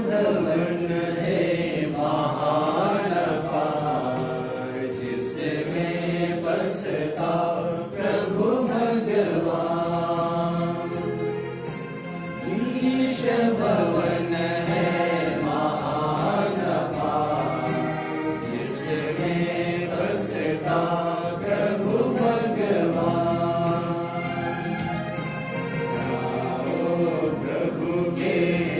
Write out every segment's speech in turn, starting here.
भवन है महान अपार, जिसमें बसता प्रभु भगवान। ईश भवन है महान अपार, जिसमें बसता प्रभु भगवान। आओ प्रभु के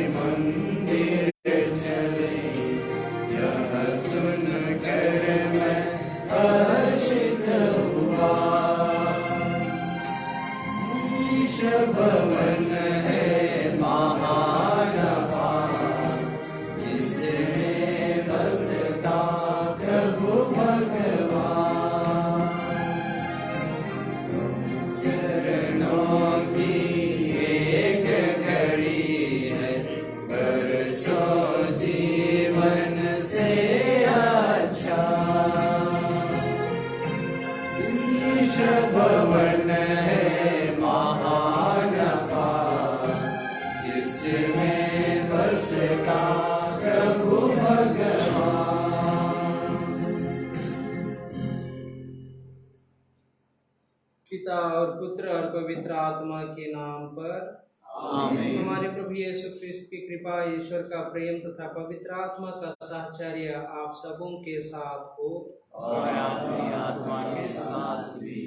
मंदिर चले, यह सुन कर मैं हर्षित हुआ। ईश भवन है महान अपार, जिसमें बसता प्रभु भगवान। चरणों की एक घड़ी है, बरसों जीवन से अच्छा। ईश भवन है महान अपार, जिसमें बसता प्रभु भगवान। पिता और पुत्र और पवित्र आत्मा के नाम पर आमीन। हमारे प्रभु यीशु ख्रिस्त की कृपा, ईश्वर का प्रेम तथा पवित्र आत्मा का साहचर्य आप सबों के साथ हो और आपकी आत्मा के साथ भी।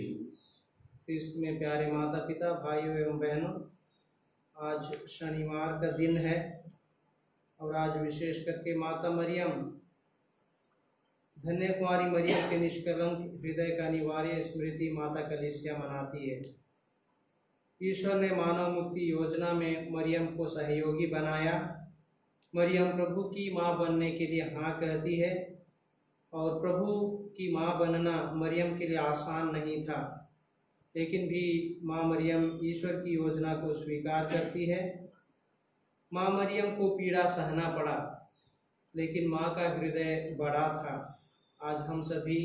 ख्रिस्त में प्यारे माता पिता, भाइयों एवं बहनों, आज शनिवार का दिन है और आज विशेष करके माता मरियम, धन्य कुमारी मरियम के निष्कलंक हृदय का अनिवार्य स्मृति माता कलीसिया मनाती है। ईश्वर ने मानव मुक्ति योजना में मरियम को सहयोगी बनाया। मरियम प्रभु की माँ बनने के लिए हाँ कहती है और प्रभु की माँ बनना मरियम के लिए आसान नहीं था, लेकिन भी माँ मरियम ईश्वर की योजना को स्वीकार करती है। माँ मरियम को पीड़ा सहना पड़ा, लेकिन माँ का हृदय बड़ा था। आज हम सभी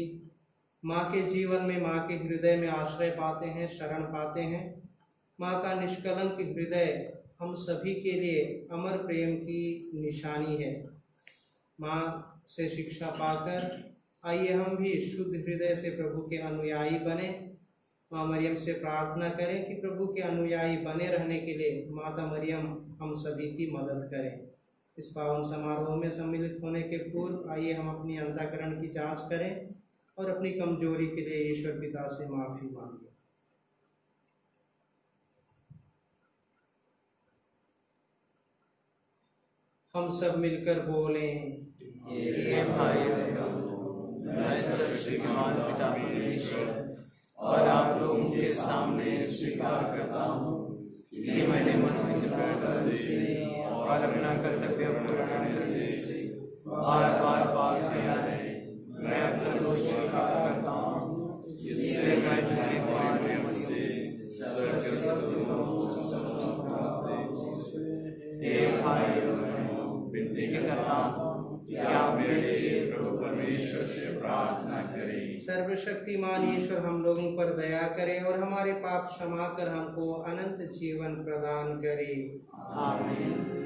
माँ के जीवन में, माँ के हृदय में आश्रय पाते हैं, शरण पाते हैं। माँ का निष्कलंक हृदय हम सभी के लिए अमर प्रेम की निशानी है। माँ से शिक्षा पाकर आइए हम भी शुद्ध हृदय से प्रभु के अनुयायी बने। माँ मरियम से प्रार्थना करें कि प्रभु के अनुयायी बने रहने के लिए माता मरियम हम सभी की मदद करें। इस पावन समारोह में सम्मिलित होने के पूर्व आइए हम अपनी अंतःकरण की जांच करें और अपनी कमजोरी के लिए ईश्वर पिता से माफी मांगें। हम सब मिलकर बोलें, ये भाइयों, मैं सर्वशक्तिमान पिता परमेश्वर और आप लोगों के सामने स्वीकार करता हूँ कि मैंने मनोवचन से और अपना कर्तव्य पूरा करने से बार बार पाप किया है। मैं अपना दोष स्वीकार करता हूँ, जिससे मैं तुम्हारे द्वार में मुझसे विनती करता हूँ कि आप मेरे लिए प्रभु परमेश्वर से प्रार्थना करें। सर्वशक्तिमान ईश्वर हम लोगों पर दया करे और हमारे पाप क्षमा कर हमको अनंत जीवन प्रदान करे। आमीन।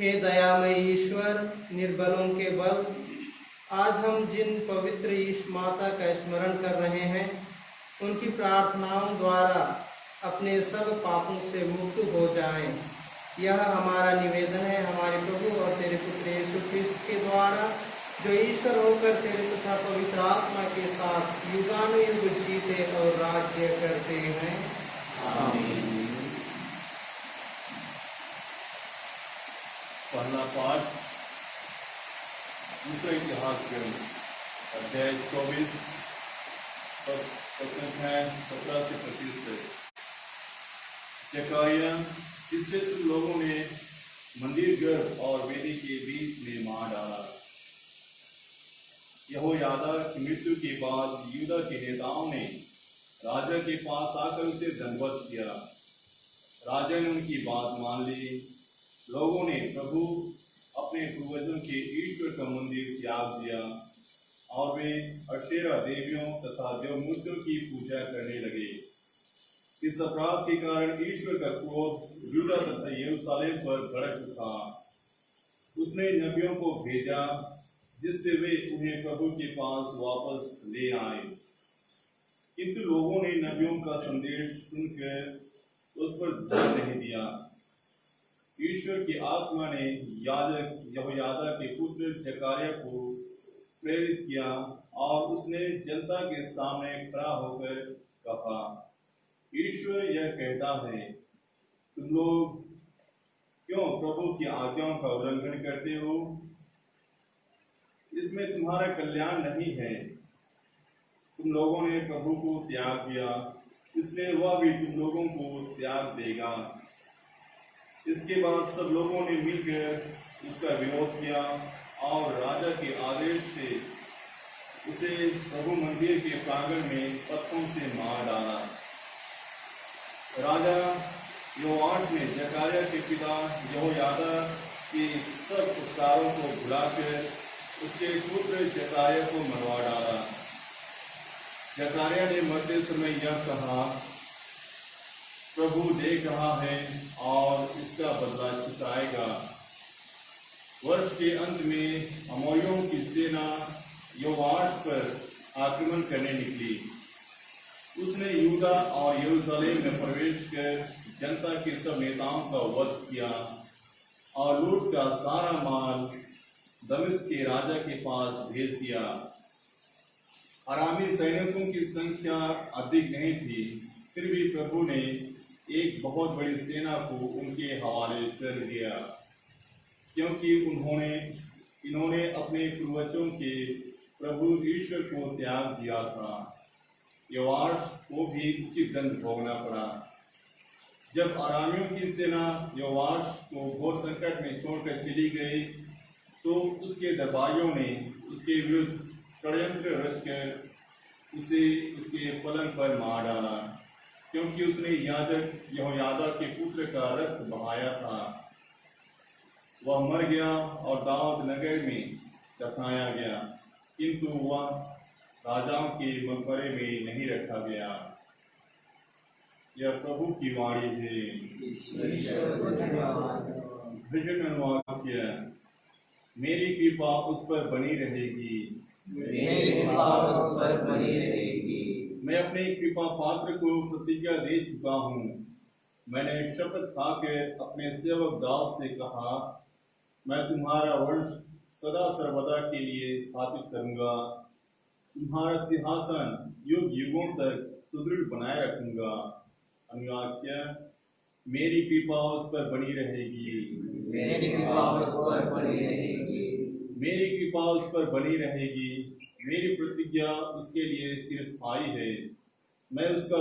हे दयामय ईश्वर, निर्बलों के बल, आज हम जिन पवित्र ईश माता का स्मरण कर रहे हैं, उनकी प्रार्थनाओं द्वारा अपने सब पापों से मुक्त हो जाएं। यह हमारा निवेदन है हमारे प्रभु और तेरे पुत्र यीशु क्रिस्त के द्वारा, जो ईश्वर होकर तेरे तथा पवित्र आत्मा के साथ युगानुयुग जीते और राज्य करते हैं। आमीन। पहला पाठ दूसरा इतिहास ग्रंथ अध्याय 24 संख्या 17 से 25 तक। जकारिया, इससे तुम लोगों ने मंदिर घर और वेदी के बीच में मार डाला। यहोयादा की मृत्यु के बाद यूदा के नेताओं ने राजा के पास आकर उसे दंडवत किया। राजा ने उनकी बात मान ली। लोगों ने प्रभु अपने पूर्वजों के ईश्वर का मंदिर त्याग दिया और वे अशेरा देवियों तथा देवमूर्तियों की पूजा करने लगे। इस अपराध के कारण ईश्वर का क्रोध यूदा तथा यरूशलेम पर भड़क उठा। उसने नबियों को भेजा जिससे वे उन्हें प्रभु के पास वापस ले आए, किंतु लोगों ने नबियों का संदेश सुनकर उस पर ध्यान नहीं दिया। ईश्वर की आत्मा ने याजक यहोयादा के पुत्र जकारिया को प्रेरित किया और उसने जनता के सामने खड़ा होकर कहा, ईश्वर यह कहता है, तुम लोग क्यों प्रभु की आज्ञाओं का उल्लंघन करते हो? इसमें तुम्हारा कल्याण नहीं है। तुम लोगों ने प्रभु को त्याग दिया, इसलिए वह भी तुम लोगों को त्याग देगा। इसके बाद सब लोगों ने मिलकर उसका विरोध किया और राजा के आदेश से उसे प्रभु मंदिर के प्रांगण में पत्थरों से मार डाला। राजा योआश ने जकारिया के पिता यहोयादा के सब उपकारों को भुलाकर उसके पुत्र जकारिया को मरवा डाला। जकारिया ने मरते समय यह कहा, प्रभु देख रहा है और इसका बदला चुकाएगा। वर्ष के अंत में अमोरियों की सेना योआश पर आक्रमण करने निकली। उसने यूदा और यरूशलेम में प्रवेश कर जनता के सब नेताओं का वध किया और लूट का सारा माल दमिश्क के राजा के पास भेज दिया। अरामी सैनिकों की संख्या अधिक नहीं थी, फिर भी प्रभु ने एक बहुत बड़ी सेना को उनके हवाले कर दिया, क्योंकि इन्होंने अपने पूर्वजों के प्रभु ईश्वर को त्याग दिया था। योआश को भी उचित दंड भोगना पड़ा। जब अरामियों की सेना योआश को घोर संकट में छोड़कर चली गई, तो उसके दरबारियों ने उसके विरुद्ध षड्यंत्र रचकर उसे उसके पलंग पर मार डाला, क्योंकि उसने याजक यहोयादा के पुत्र का रक्त बहाया था। वह मर गया और दाऊद नगर में दफनाया गया, किंतु वह राजाओं के मकबरे में नहीं रखा गया। यह प्रभु की वाणी है। भजन अनुवाद किया, मेरी कृपा उस पर बनी रहेगी, मेरी कृपा उस पर बनी रहेगी। मैं अपने कृपा पात्र को प्रतिज्ञा दे चुका हूँ। मैंने शपथ खाकर अपने सेवक दाऊद से कहा, मैं तुम्हारा वंश सदा सर्वदा के लिए स्थापित करूंगा, तुम्हारा सिंहासन युग युगों तक सुदृढ़ बनाए रखूंगा। अनुवाक्य, मेरी कृपा उस पर बनी रहेगी, मेरी कृपा उस पर बनी रहेगी, मेरी कृपा उस पर बनी रहेगी। मेरी प्रतिज्ञा उसके लिए चिरस्थायी है। मैं उसका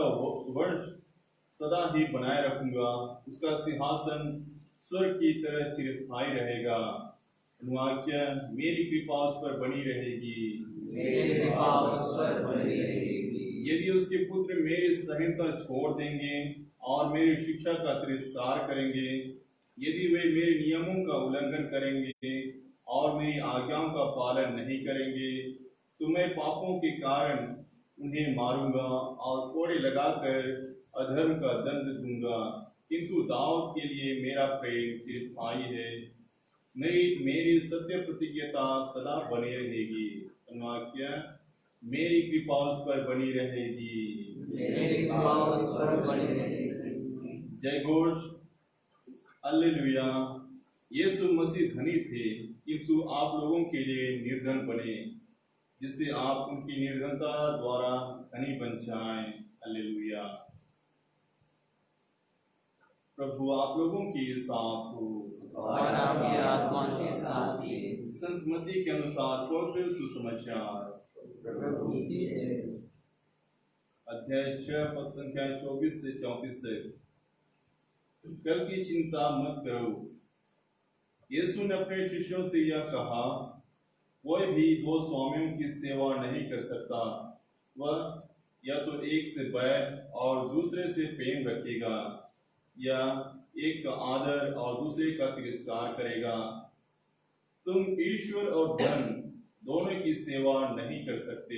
वंश सदा ही बनाए रखूंगा, उसका सिंहासन स्वर्ग की तरह चिरस्थायी रहेगा। अनुवाक्य, मेरी कृपा उस पर बनी रहेगी, मेरी कृपा उस पर बनी रहेगी। यदि उसके पुत्र मेरी संहिता छोड़ देंगे और मेरी शिक्षा का तिरस्कार करेंगे, यदि वे मेरे नियमों का उल्लंघन करेंगे और मेरी आज्ञाओं का पालन नहीं करेंगे, तो मैं पापों के कारण उन्हें मारूंगा और कोड़े लगाकर अधर्म का दंड दूंगा। किंतु दाऊद के लिए मेरा प्रेम चिरस्थायी है मेरी सत्य प्रतिज्ञता सदा बनी रहेगी। वाक्य, मेरी कृपा उस पर बनी रहेगी। मेरी कृपा उस पर बनी रहेगी। जय घोष, हालेलुया। यीशु मसीह धनी थे, किंतु आप लोगों के लिए निर्धन बने, जिससे आप उनकी निर्धनता द्वारा धनी बन जाएं। हालेलुया। प्रभु आप लोगों के साथ हो और आपकी आत्मा के साथ भी। संत मत्ती के अनुसार पवित्र सुसमाचार प्रभु की जय। अध्याय 6 पद संख्या 24 से 34 तक। कल की चिंता मत करो। यीशु ने अपने शिष्यों से यह कहा, कोई भी दो स्वामियों की सेवा नहीं कर सकता। वह या तो एक से बैर और दूसरे से प्रेम रखेगा, या एक का आदर और दूसरे का तिरस्कार करेगा। तुम ईश्वर और धन दोनों की सेवा नहीं कर सकते।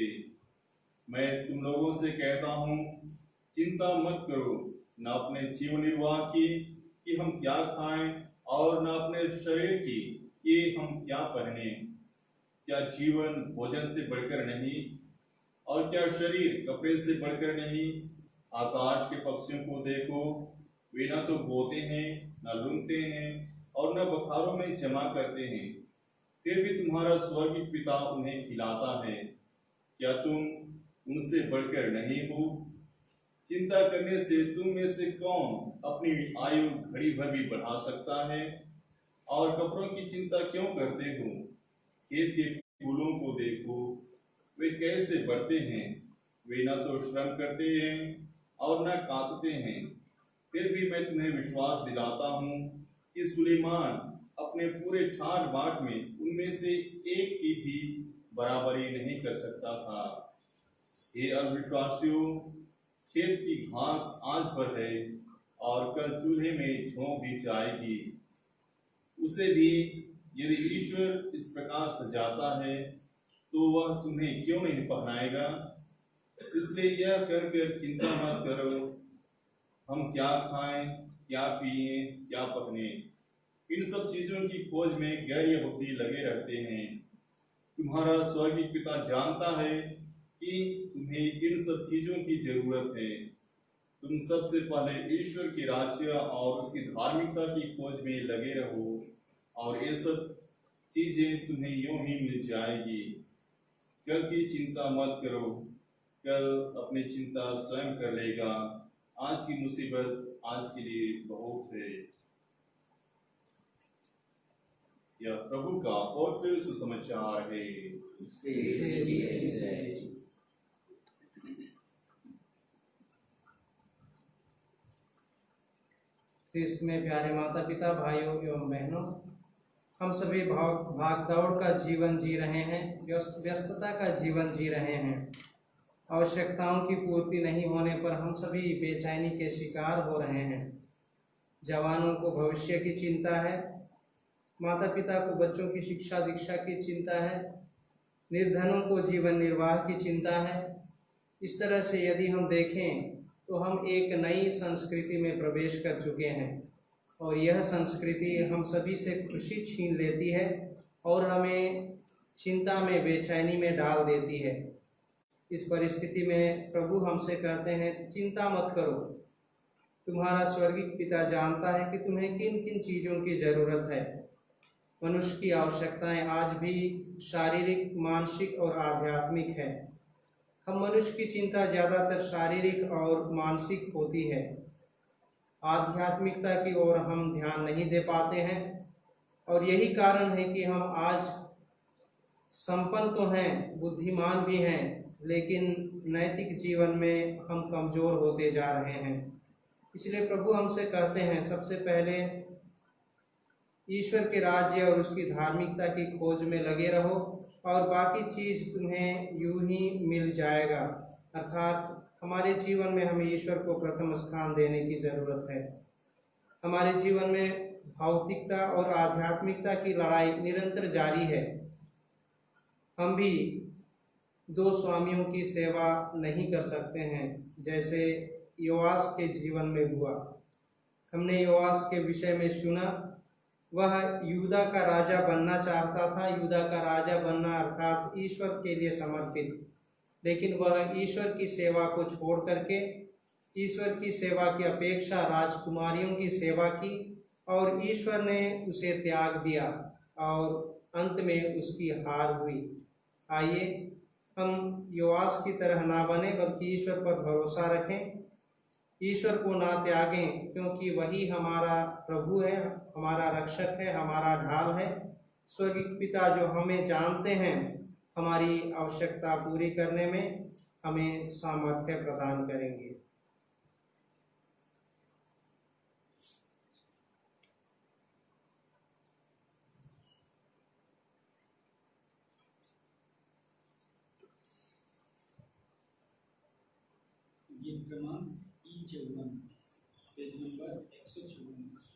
मैं तुम लोगों से कहता हूँ, चिंता मत करो, न अपने जीवन निर्वाह की कि हम क्या खाएं, और न अपने शरीर की कि हम क्या पहने। क्या जीवन भोजन से बढ़कर नहीं, और क्या शरीर कपड़े से बढ़कर नहीं। आकाश के पक्षियों को देखो, वे न तो बोते हैं, न लूटते हैं, और न बखारों में जमा करते हैं, फिर भी तुम्हारा स्वर्गीय पिता उन्हें खिलाता है। क्या तुम उनसे बढ़कर नहीं हो? चिंता करने से तुम में से कौन अपनी आयु घड़ी भर भी बढ़ा सकता है? और कपड़ों की चिंता क्यों करते हो? खेत के फूलों को देखो, वे कैसे बढ़ते हैं। वे न तो श्रम करते हैं और न काटते हैं। फिर भी मैं तुम्हें विश्वास दिलाता हूँ कि सुलेमान अपने पूरे ठाट बाट में उनमें से एक की भी बराबरी नहीं कर सकता था। हे अविश्वासियों, खेत की घास आज पर है और कल चूल्हे में झोंक दी जाएगी। उसे भी यदि ईश्वर इस प्रकार सजाता है, तो वह तुम्हें क्यों नहीं पहनाएगा। इसलिए यह कर चिंता मत करो, हम क्या खाएं, क्या पिए, क्या पहने। इन सब चीजों की खोज में गैर यहूदी लगे रहते हैं। तुम्हारा स्वर्गीय पिता जानता है कि तुम्हें इन सब चीजों की जरूरत है। तुम सबसे पहले ईश्वर के राज्य और उसकी धार्मिकता की खोज में लगे रहो, और ये सब चीजें तुम्हें यूं ही मिल जाएगी। कल की चिंता मत करो, कल अपनी चिंता स्वयं कर लेगा। आज की मुसीबत आज के लिए बहुत है। यह प्रभु का पवित्र सुसमाचार है। ख्रिस्त में प्यारे माता पिता, भाइयों एवं बहनों, हम सभी भाग दौड़ का जीवन जी रहे हैं, व्यस्तता का जीवन जी रहे हैं। आवश्यकताओं की पूर्ति नहीं होने पर हम सभी बेचैनी के शिकार हो रहे हैं। जवानों को भविष्य की चिंता है, माता पिता को बच्चों की शिक्षा दीक्षा की चिंता है, निर्धनों को जीवन निर्वाह की चिंता है। इस तरह से यदि हम देखें तो हम एक नई संस्कृति में प्रवेश कर चुके हैं, और यह संस्कृति हम सभी से खुशी छीन लेती है और हमें चिंता में, बेचैनी में डाल देती है। इस परिस्थिति में प्रभु हमसे कहते हैं, चिंता मत करो, तुम्हारा स्वर्गीय पिता जानता है कि तुम्हें किन किन चीज़ों की ज़रूरत है। मनुष्य की आवश्यकताएं आज भी शारीरिक, मानसिक और आध्यात्मिक है। हम मनुष्य की चिंता ज़्यादातर शारीरिक और मानसिक होती है। आध्यात्मिकता की ओर हम ध्यान नहीं दे पाते हैं, और यही कारण है कि हम आज संपन्न तो हैं, बुद्धिमान भी हैं, लेकिन नैतिक जीवन में हम कमज़ोर होते जा रहे हैं। इसलिए प्रभु हमसे कहते हैं, सबसे पहले ईश्वर के राज्य और उसकी धार्मिकता की खोज में लगे रहो, और बाकी चीज़ तुम्हें यूं ही मिल जाएगा। अर्थात हमारे जीवन में हमें ईश्वर को प्रथम स्थान देने की ज़रूरत है। हमारे जीवन में भौतिकता और आध्यात्मिकता की लड़ाई निरंतर जारी है। हम भी दो स्वामियों की सेवा नहीं कर सकते हैं, जैसे योआस के जीवन में हुआ। हमने योआस के विषय में सुना, वह यूदा का राजा बनना चाहता था। यूदा का राजा बनना अर्थात ईश्वर के लिए समर्पित, लेकिन वह ईश्वर की सेवा को छोड़ करके ईश्वर की सेवा की अपेक्षा राजकुमारियों की सेवा की और ईश्वर ने उसे त्याग दिया और अंत में उसकी हार हुई। आइए हम योआस की तरह ना बने बल्कि ईश्वर पर भरोसा रखें, ईश्वर को ना त्यागें, क्योंकि वही हमारा प्रभु है, हमारा रक्षक है, हमारा ढाल है। स्वर्गीय पिता जो हमें जानते हैं, हमारी आवश्यकता पूरी करने में हमें सामर्थ्य प्रदान करेंगे। गीत क्रमांक E54, पेज नंबर 154।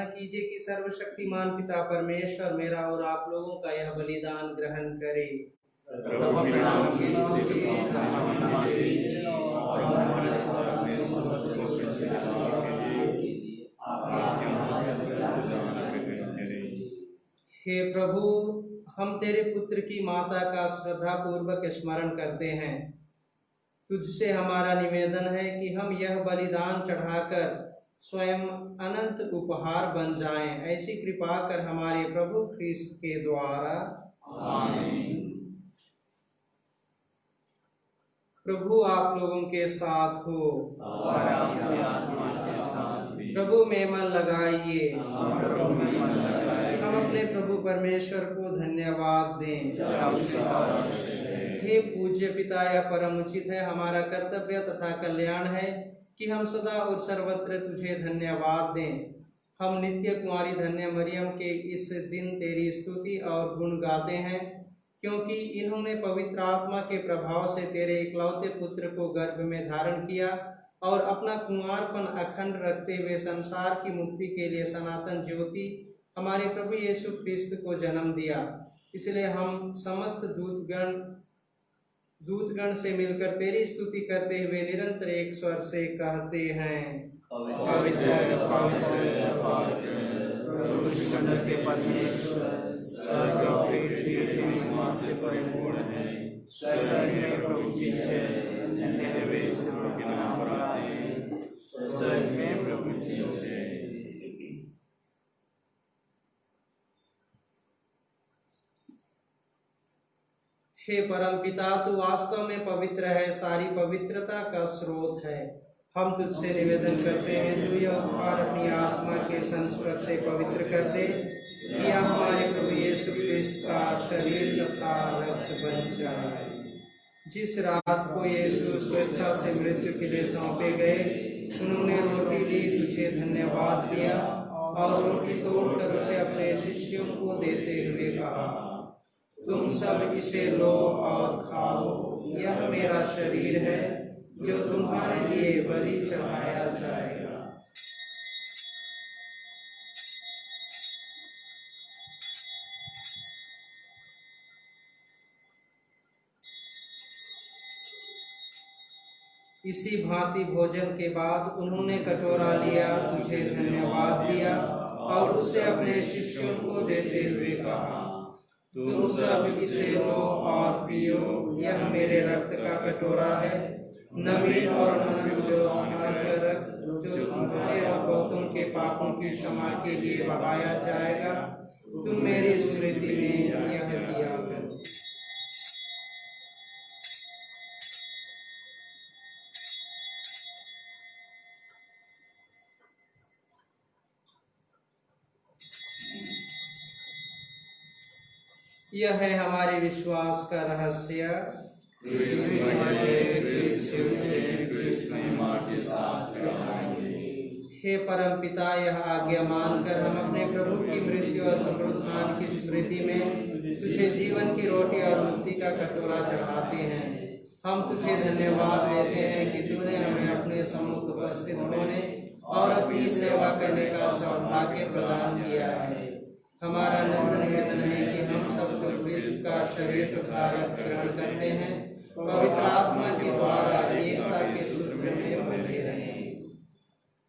कीजिए कि सर्वशक्तिमान पिता परमेश्वर मेरा और आप लोगों का यह बलिदान ग्रहण करे। प्रभु के नाम की स्तुति हमारे और हमारे द्वारा में समस्त लोगों के सेवा के लिए आपके नाम से बलिदान करें। हे प्रभु, हम तेरे पुत्र की माता का श्रद्धा पूर्वक स्मरण करते हैं। तुझसे हमारा निवेदन है कि हम यह बलिदान चढ़ाकर स्वयं अनंत उपहार बन जाएं। ऐसी कृपा कर हमारे प्रभु ख्रीस्त के द्वारा। आमीन। प्रभु आप लोगों के साथ हो और आपकी आत्मा के साथ भी। प्रभु में मन लगाइए। हम प्रभु में मन लगाएं। हम अपने प्रभु परमेश्वर को धन्यवाद दें। हे पूज्य पिता, यह परम उचित है, हमारा कर्तव्य तथा कल्याण है कि हम सदा और सर्वत्र तुझे धन्यवाद दें। हम नित्य कुमारी धन्य मरियम के इस दिन तेरी स्तुति और गुण गाते हैं, क्योंकि इन्होंने पवित्र आत्मा के प्रभाव से तेरे इकलौते पुत्र को गर्भ में धारण किया और अपना कुमारपन अखंड रखते हुए संसार की मुक्ति के लिए सनातन ज्योति हमारे प्रभु यीशु ख्रीस्त को जन्म दिया। इसलिए हम समस्त दूतगण से मिलकर तेरी स्तुति करते हुए निरंतर एक स्वर से कहते हैं, पवित्र पवित्र प्रभु शंकर के परमेश्वर, स्वर्ग और पृथ्वी तेरी महिमा से परिपूर्ण है। स्वर्ग में प्रभु की जय, धन्य वे जो प्रभु के नाम पर आते हैं। स्वर्ग में प्रभु की जय। हे परम पिता, तू वास्तव में पवित्र है, सारी पवित्रता का स्रोत है। हम तुझसे निवेदन करते हैं, तू यह उपहार अपनी आत्मा के संस्पर्श से पवित्र कर दे, कि हमारे प्रभु यीशु ख्रीस्त का शरीर तथा रक्त बन जाए। जिस रात को यीशु स्वेच्छा से मृत्यु के लिए सौंपे गए, उन्होंने रोटी ली, तुझे धन्यवाद दिया और रोटी तोड़कर उसे अपने शिष्यों को देते हुए कहा, तुम सब इसे लो और खाओ, यह मेरा शरीर है जो तुम्हारे लिए बलि चढ़ाया जाएगा। इसी भांति भोजन के बाद उन्होंने कटोरा लिया, तुझे धन्यवाद दिया और उसे अपने शिष्यों को देते हुए कहा, तुम सब इसे लो और पियो, यह मेरे रक्त का कटोरा है, नवीन और अनंत व्यवस्था का रक्त जो तुम्हारे और बहुतों के पापों की क्षमा के लिए बहाया जाएगा। तुम मेरी स्मृति में यह किया करो। यह है हमारे विश्वास का रहस्य। हे परम पिता, यह आज्ञा मानकर हम अपने प्रभु की मृत्यु और पुनरुत्थान की स्मृति में तुझे जीवन की रोटी और मुक्ति का कटोरा चढ़ाते हैं। हम तुझे धन्यवाद देते हैं कि तूने हमें अपने सम्मुख उपस्थित होने और अपनी सेवा करने का सौभाग्य प्रदान किया है। हमारा नम्र निवेदन है कि हम सब जो क्रिस्त का शरीर तथा रक्त ग्रहण करते हैं, पवित्र आत्मा के द्वारा एकता के सूत्र में बंधे रहें।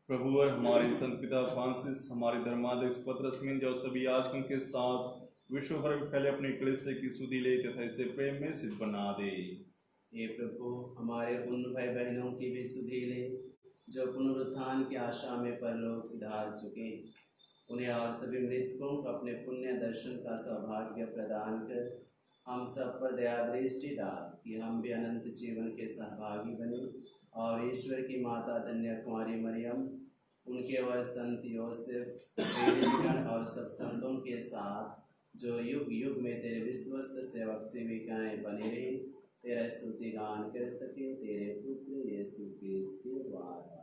प्रभु और हमारे संत पिता फ्रांसिस, हमारे धर्माध्यक्ष पतरस जो सभी याजकों के साथ विश्व भर में फैले अपनी कलीसिया की सुधि ले तथा इसे प्रेम में सिद्ध बना दे। हे प्रभु, हमारे उन भाई बहनों की भी सुधि ले जो पुनरुत्थान की आशा में परलोक सिधार चुके, उन्हें और सभी मृतकों को अपने पुण्य दर्शन का सौभाग्य प्रदान कर हम सब पर दया दृष्टि डाल कि हम भी अनंत जीवन के सहभागी बने और ईश्वर की माता धन्य कुमारी मरियम, उनके वर संत योसेफ, प्रेरितगण और सब संतों के साथ जो युग युग में तेरे विश्वस्त सेवक सेविकाएं बने रहे, तेरा स्तुति गान कर सके तेरे पुत्र यीशु क्रिस्त के द्वारा।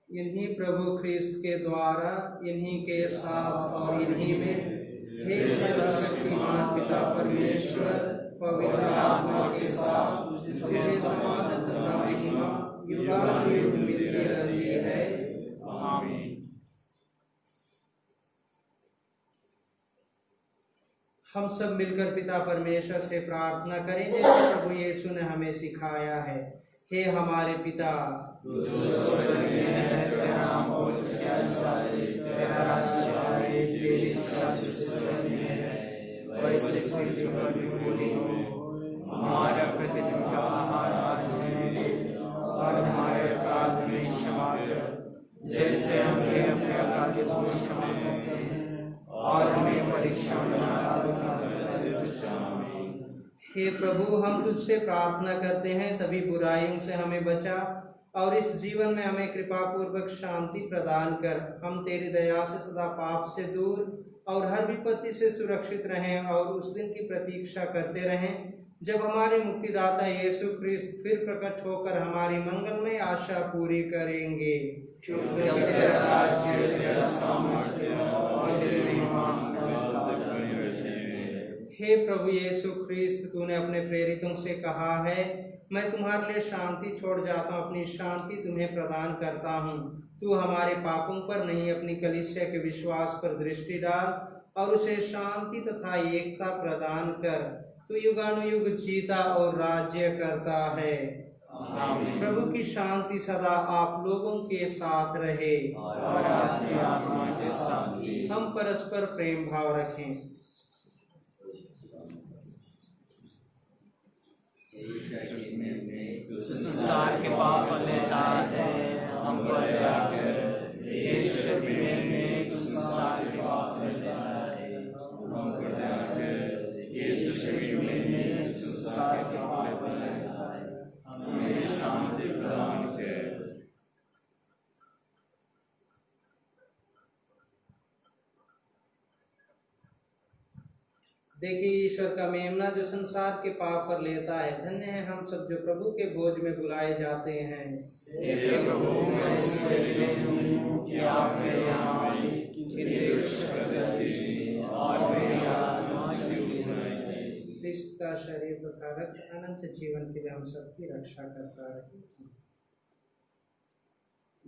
इन्हीं प्रभु ख्रिस्त के द्वारा, इन्हीं के साथ और इन्हीं में हे सर्वशक्तिमान पिता परमेश्वर, पवित्र आत्मा के साथ तुझे समानता तथा महिमा युगानुयुग मिलती रहती है। आमीन। हम सब मिलकर पिता परमेश्वर से प्रार्थना करें जैसे प्रभु यीशु ने हमें सिखाया है। हे हमारे पिता, हमारा प्रतिदिन का आहार आज हमें दे और हमारे अपराध में क्षमा कर, जैसे हम अपने अपराधियों को क्षमा करते हैं, और हमें परीक्षा में न डालना से बचाओ। हे प्रभु, हम तुझसे प्रार्थना करते हैं, सभी बुराइयों से हमें बचा और इस जीवन में हमें कृपा पूर्वक शांति प्रदान कर। हम तेरी दया से सदा पाप से दूर और हर विपत्ति से सुरक्षित रहें और उस दिन की प्रतीक्षा करते रहें जब हमारे मुक्तिदाता यीशु क्रिस्त फिर प्रकट होकर हमारी मंगलमय आशा पूरी करेंगे। क्योंकि तेरा राज्य, तेरा सामर्थ्य और तेरी हे प्रभु यीशु क्रिस्त, तूने अपने प्रेरितों से कहा है, मैं तुम्हारे लिए शांति छोड़ जाता हूँ, अपनी शांति तुम्हें प्रदान करता हूँ। तू हमारे पापों पर नहीं, अपनी कलीसिया के विश्वास पर दृष्टि डाल और उसे शांति तथा एकता प्रदान कर। तू युगानुयुग जीता और राज्य करता है। आमीन। प्रभु की शांति सदा आप लोगों के साथ रहे और आपकी आत्मा के साथ भी। हम परस्पर प्रेम भाव रखें। संसार के पाप लेता है, हम पर दया कर। ईश्वर के प्रेम में तू संसार के पाप लेता है, हम पर दया कर। ईश्वर के प्रेम में तू संसार के पाप लेता है, हमें शांति प्रदान कर। देखिए ईश्वर का मेमना जो संसार के पाप पर लेता है। धन्य है हम सब जो प्रभु के भोज में बुलाए जाते हैं। हे प्रभु, मैं इसके लिए हूँ कि आप मेरे यहाँ आए, और मेरी आत्मा जीवित होनी चाहिए। क्रिस्त का शरीर तथा रक्त अनंत जीवन के लिए हम सबकी रक्षा करता रहे।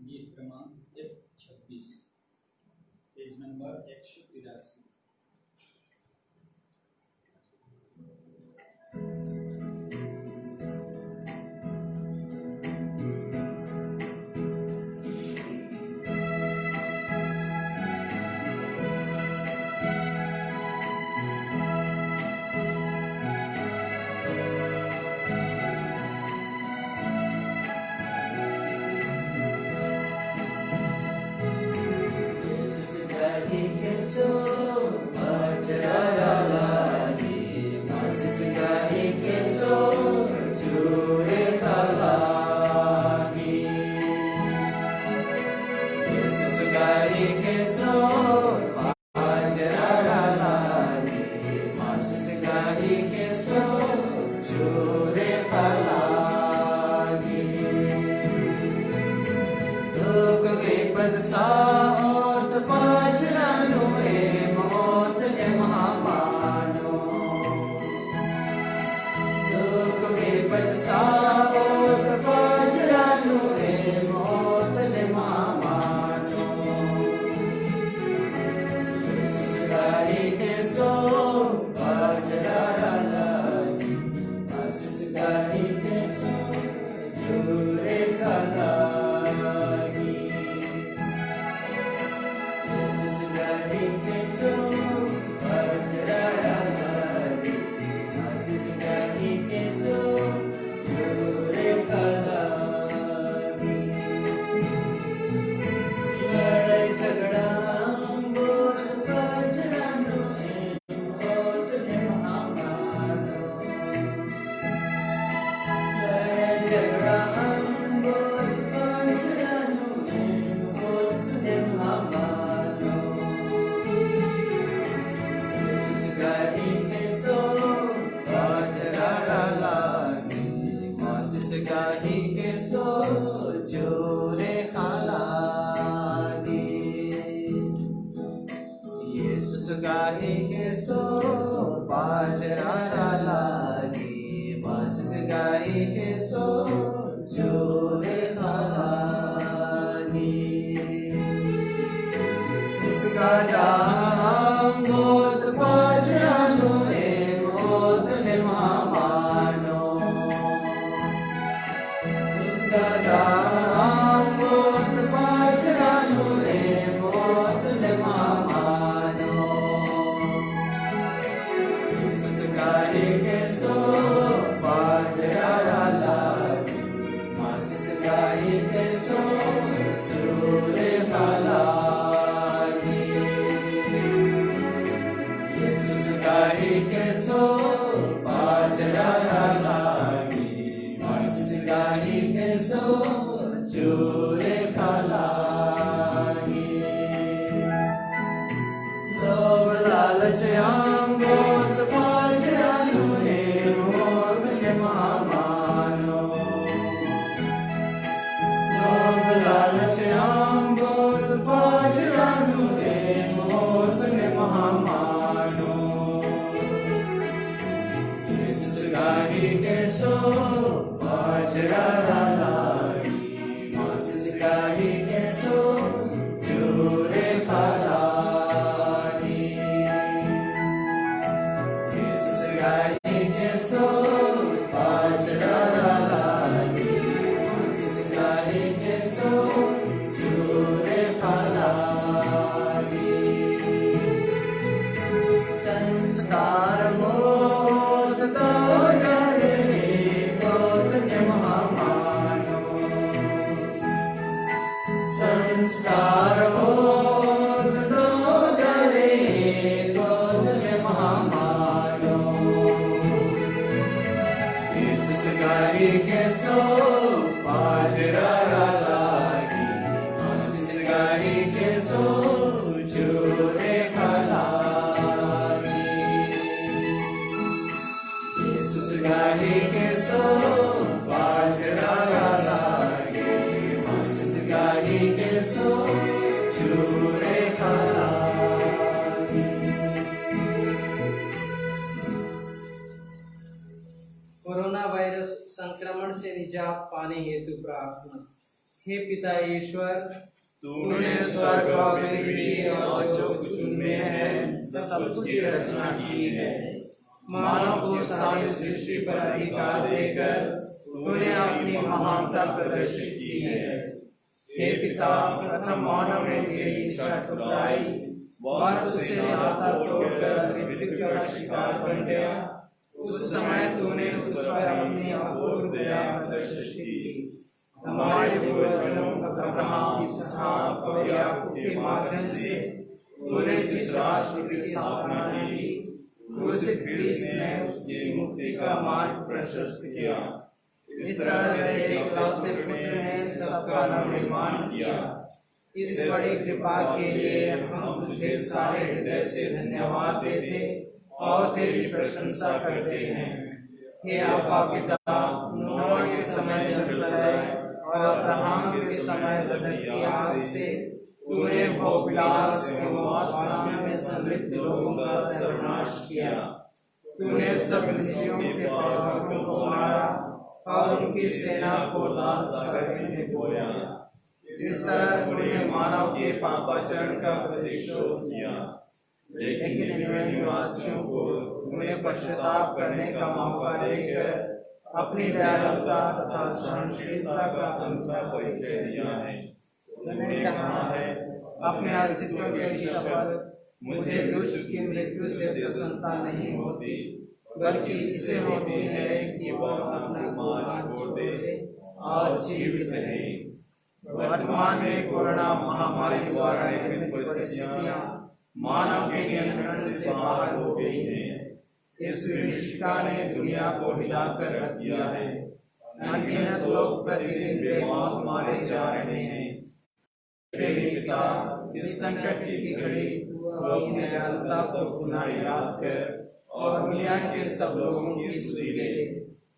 गीत क्रमांक F26, पेज नंबर 183। निजात पाने हेतु प्रार्थना। हे पिता ईश्वर, तूने स्वर्ग और पृथ्वी और जो कुछ उनमें है सब कुछ की रचना की है। मानव को सारी सृष्टि पर अधिकार देकर तूने अपनी महानता प्रदर्शित की है। हे पिता, प्रथम मानव ने तेरी इच्छा ठुकराई, वह उसे नाता तोड़कर मृत्यु का शिकार बन गया। उस समय तूने उस पर अपनी अपूर्व दया प्रदर्शित की। हमारे पूर्वजों अब्राहम, इसहाक और याकूब के माध्यम से तूने जिस राष्ट्र की स्थापना की, क्रूसित क्रिस्त ने उसकी मुक्ति का मार्ग प्रशस्त किया। इस तरह तेरे इकलौते पुत्र ने सबका नवनिर्माण किया। इस बड़ी कृपा के लिए हम तुझे सारे हृदय से धन्यवाद देते और तेरी प्रशंसा करते हैं। हे आपा पिता, नूह के समय जलप्रलय और अब्राहम के समय धधकती आग से तूने भोगविलास एवं वासना में संलिप्त लोगों का सर्वनाश किया। तूने सब ऋषियों के प्रवक्ताओं को मारा और उनकी सेना को लाल सागर में डुबोया। इस तरह तूने मानव के पापाचरण का प्रतिशोध किया। लेकिन निनवे निवासियों को तूने पश्चाताप करने का मौका देकर अपनी दयालुता तथा सहनशीलता का अनूठा परिचय दिया है। तूने कहा है, अपने अस्तित्व के शपथ, मुझे दुष्ट की मृत्यु से प्रसन्नता नहीं होती, बल्कि इससे होती है कि वह अपना गुमान छोड़ दे और जीवित रहे। वर्तमान में कोरोना महामारी द्वारा निर्मित परिस्थितियां मानव के नियंत्रण से बाहर हो गई हैं। इस विभीषिका ने दुनिया को हिलाकर रख दिया है। अनगिनत लोग प्रतिदिन बेमौत मारे जा रहे हैं। पिता, इस संकट की घड़ी अपनी दयालुता को पुनः याद कर और दुनिया के सब लोगों की सुधि ले।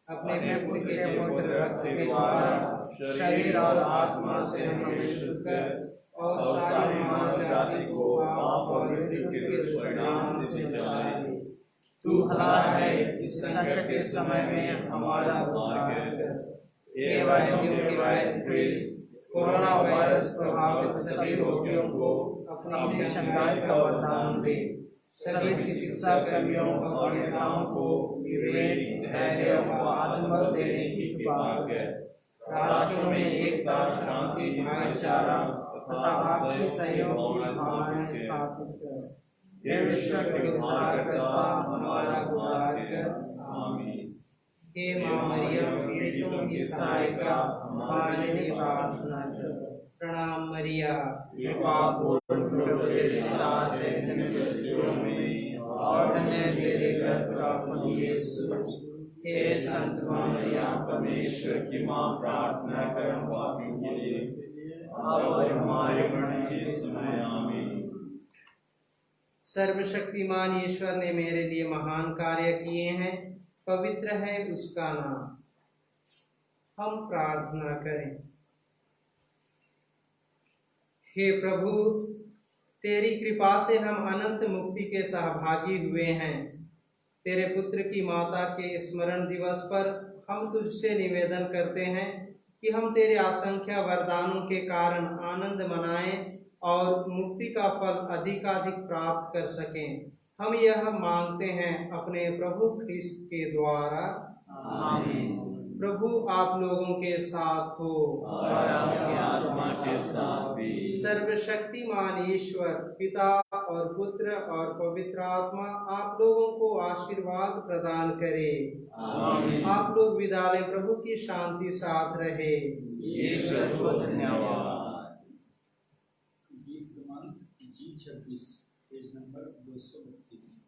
अपने पुत्र के पवित्र रक्त के द्वारा शरीर और आत्मा से हमें शुद्ध कर और सारी मानव जाति को पाप और मृत्यु के दुष्परिणाम से बचाए। तू भला है, इस संकट के समय में हमारा उद्धार कर। हे वैद्यों के वैद्य क्रिस्त, कोरोना वायरस प्रभावित सभी रोगियों को अपनी चंगाई का वरदान दे। सभी चिकित्सा कर्मियों और नेताओं को विवेक, धैर्य और आत्मबल देने की कृपा कर। राष्ट्रों में एकता, शांति, भाईचारा तथा आपसी सहयोग की भावनाएं स्थापित कर। हे विश्व के उद्धारकर्ता, हमारा उद्धार कर। आमीन। हे माँ मरियम, पीड़ितों की सहायिका, हमारे लिए प्रार्थना कर। प्रणाम मरिया, कृपा पूर्ण प्रभु तेरे साथ है, और धन्य तेरे गर्भ का फल यीशु। हे संत माँ मरिया, परमेश्वर की माँ, प्रार्थना कर हम पापियों के लिए, अब और हमारे मरण के समय। आमीन। सर्वशक्तिमान ईश्वर ने मेरे लिए महान कार्य किए हैं, पवित्र है उसका नाम। हम प्रार्थना करें। हे प्रभु, तेरी कृपा से हम अनंत मुक्ति के सहभागी हुए हैं। तेरे पुत्र की माता के स्मरण दिवस पर हम तुझसे निवेदन करते हैं कि हम तेरे असंख्य वरदानों के कारण आनंद मनाएं और मुक्ति का फल अधिकाधिक प्राप्त कर सकें। हम यह मांगते हैं अपने प्रभु ख्रिस्त के द्वारा। आमीन। प्रभु आप लोगों के साथ हो और आपकी आत्मा के साथ भी। सर्वशक्तिमान ईश्वर पिता और पुत्र और पवित्र आत्मा आप लोगों को आशीर्वाद प्रदान करे। आमीन। आप लोग विदा लें, प्रभु की शांति साथ रहे। ईश्वर को धन्यवाद। गीत क्रमांक G26, पेज नंबर 232।